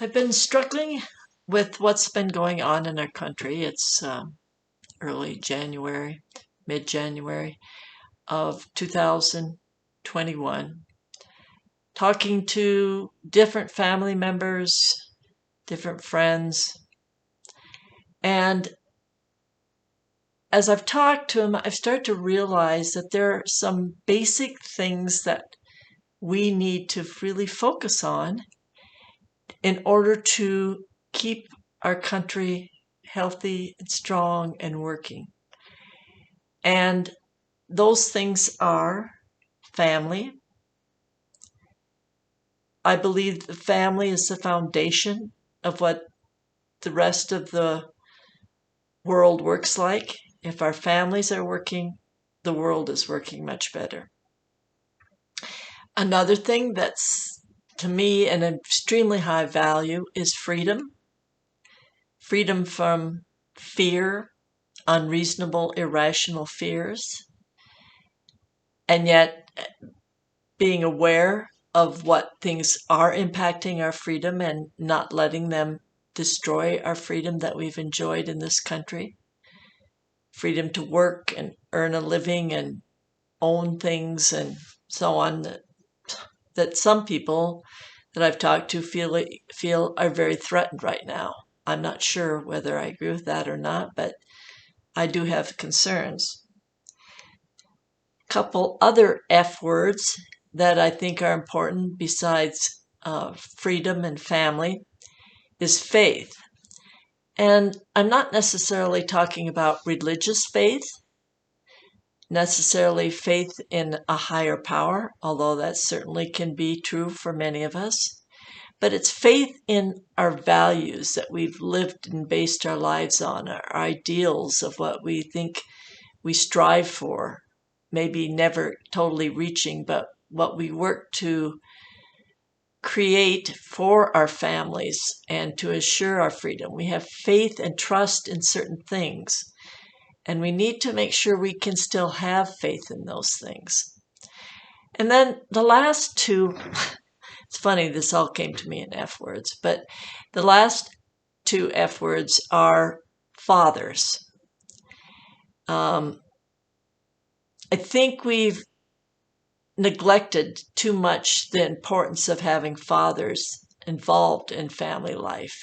I've been struggling with what's been going on in our country. It's early January, mid-January of 2021. Talking to different family members, different friends, and as I've talked to them, I've started to realize that there are some basic things that we need to really focus on in order to keep our country healthy and strong and working. And those things are family. I believe the family is the foundation of what the rest of the world works like. If our families are working, the world is working much better. Another thing that's, to me, an extremely high value is freedom. Freedom from fear, unreasonable, irrational fears, and yet being aware of what things are impacting our freedom and not letting them destroy our freedom that we've enjoyed in this country. Freedom to work and earn a living and own things and so on that some people that I've talked to feel are very threatened right now. I'm not sure whether I agree with that or not, but I do have concerns. A couple other F words that I think are important besides freedom and family is faith. And I'm not necessarily talking about religious faith, necessarily faith in a higher power, although that certainly can be true for many of us. But it's faith in our values that we've lived and based our lives on, our ideals of what we think we strive for, maybe never totally reaching, but what we work to create for our families and to assure our freedom. We have faith and trust in certain things, and we need to make sure we can still have faith in those things. And then the last two, it's funny, this all came to me in F words, but the last two F words are fathers. I think we've neglected too much the importance of having fathers involved in family life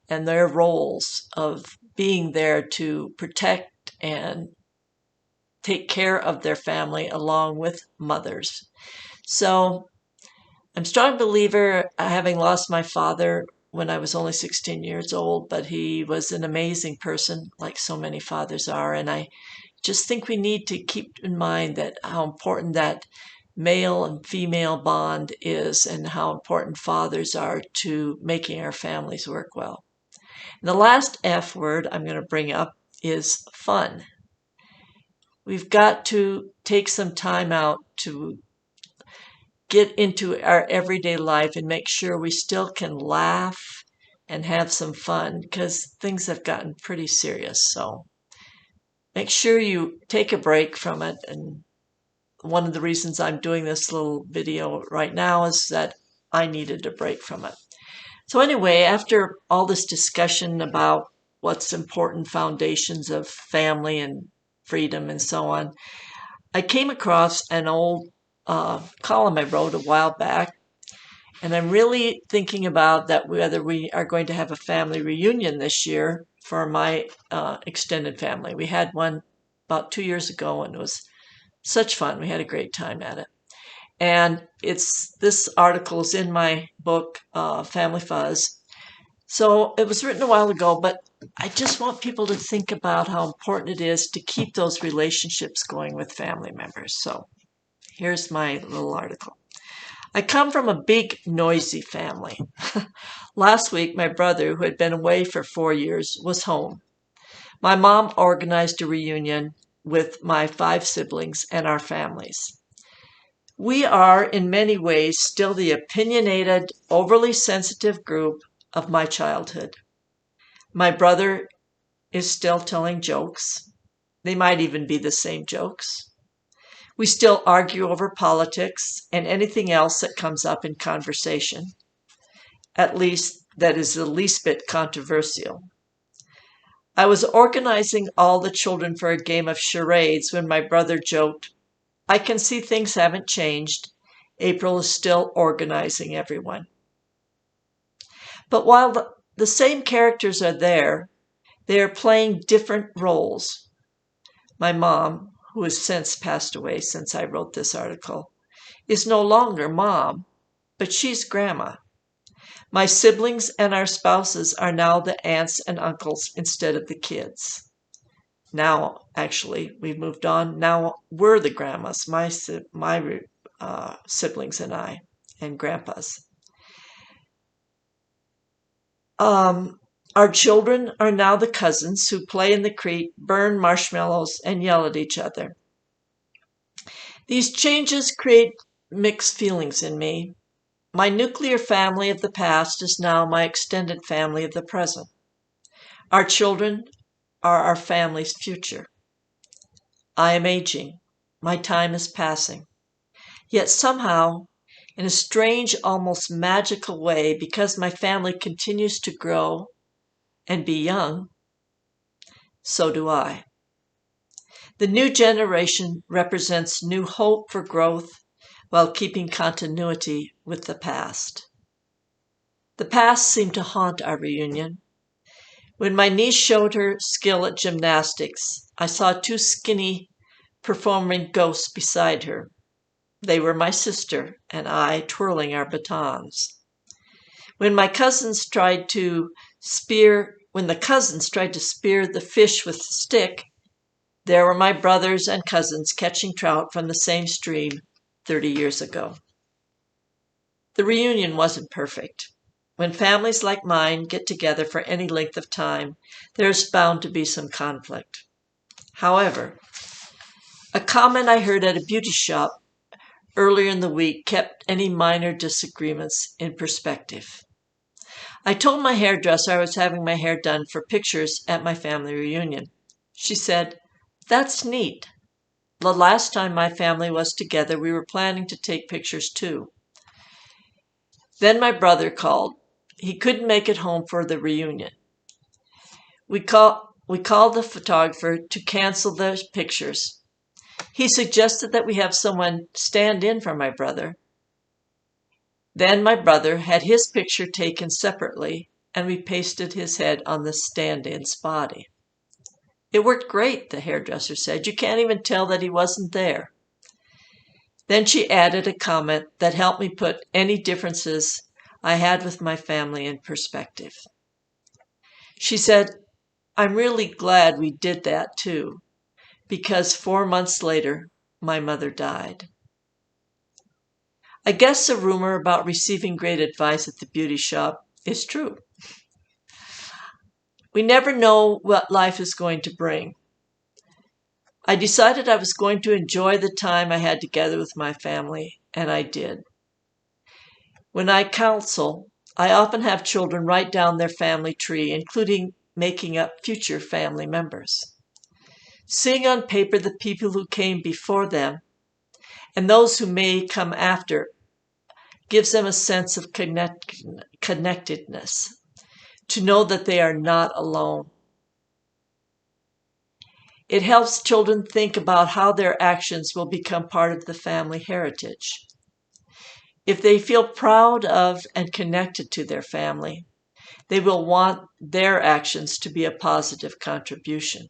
and their roles of being there to protect and take care of their family along with mothers. So I'm a strong believer, having lost my father when I was only 16 years old, but he was an amazing person, like so many fathers are, and I just think we need to keep in mind that how important that male and female bond is and how important fathers are to making our families work well. And the last F word I'm going to bring up is fun. We've got to take some time out to get into our everyday life and make sure we still can laugh and have some fun because things have gotten pretty serious. So make sure you take a break from it. And one of the reasons I'm doing this little video right now is that I needed a break from it. So anyway, after all this discussion about what's important foundations of family and freedom and so on, I came across an old column I wrote a while back, and I'm really thinking about that whether we are going to have a family reunion this year for my extended family. We had one about 2 years ago, and it was such fun. We had a great time at it. And this article is in my book, Family Fuzz. So it was written a while ago, but I just want people to think about how important it is to keep those relationships going with family members. So here's my little article. I come from a big, noisy family. Last week, my brother, who had been away for 4 years, was home. My mom organized a reunion with my 5 siblings and our families. We are, in many ways, still the opinionated, overly sensitive group of my childhood. My brother is still telling jokes. They might even be the same jokes. We still argue over politics and anything else that comes up in conversation. At least that is the least bit controversial. I was organizing all the children for a game of charades when my brother joked, "I can see things haven't changed. April is still organizing everyone." But while the same characters are there, they are playing different roles. My mom, who has since passed away since I wrote this article, is no longer mom, but she's grandma. My siblings and our spouses are now the aunts and uncles instead of the kids. Now, actually, we've moved on. Now we're the grandmas, my siblings and I, and grandpas. Our children are now the cousins who play in the creek, burn marshmallows, and yell at each other. These changes create mixed feelings in me. My nuclear family of the past is now my extended family of the present. Our children are our family's future. I am aging. My time is passing. Yet somehow, in a strange, almost magical way, because my family continues to grow and be young, so do I. The new generation represents new hope for growth while keeping continuity with the past. The past seemed to haunt our reunion. When my niece showed her skill at gymnastics, I saw two skinny performing ghosts beside her. They were my sister and I twirling our batons. When the cousins tried to spear the fish with the stick, there were my brothers and cousins catching trout from the same stream 30 years ago. The reunion wasn't perfect. When families like mine get together for any length of time, there's bound to be some conflict. However, a comment I heard at a beauty shop earlier in the week kept any minor disagreements in perspective. I told my hairdresser I was having my hair done for pictures at my family reunion. She said, "That's neat. The last time my family was together, we were planning to take pictures too." Then my brother called. He couldn't make it home for the reunion. We called the photographer to cancel the pictures. He suggested that we have someone stand in for my brother. Then my brother had his picture taken separately, and we pasted his head on the stand-in's body. "It worked great," the hairdresser said. "You can't even tell that he wasn't there." Then she added a comment that helped me put any differences I had with my family in perspective. She said, "I'm really glad we did that too, because 4 months later, my mother died." I guess the rumor about receiving great advice at the beauty shop is true. We never know what life is going to bring. I decided I was going to enjoy the time I had together with my family, and I did. When I counsel, I often have children write down their family tree, including making up future family members. Seeing on paper the people who came before them and those who may come after gives them a sense of connectedness, to know that they are not alone. It helps children think about how their actions will become part of the family heritage. If they feel proud of and connected to their family, they will want their actions to be a positive contribution.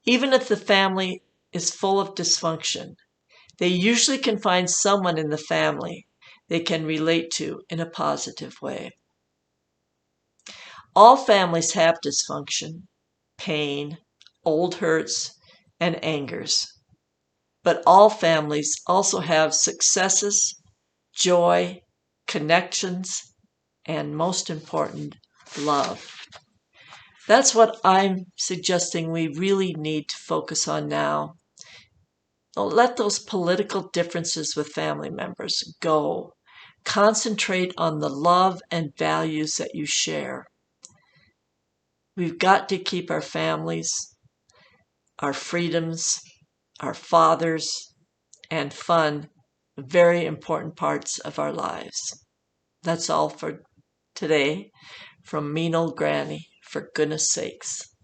Even if the family is full of dysfunction, they usually can find someone in the family they can relate to in a positive way. All families have dysfunction, pain, old hurts, and angers. But all families also have successes, joy, connections, and most important, love. That's what I'm suggesting we really need to focus on now. Don't let those political differences with family members go. Concentrate on the love and values that you share. We've got to keep our families, our freedoms, our fathers, and fun very important parts of our lives. That's all for today from mean old granny, for goodness sakes.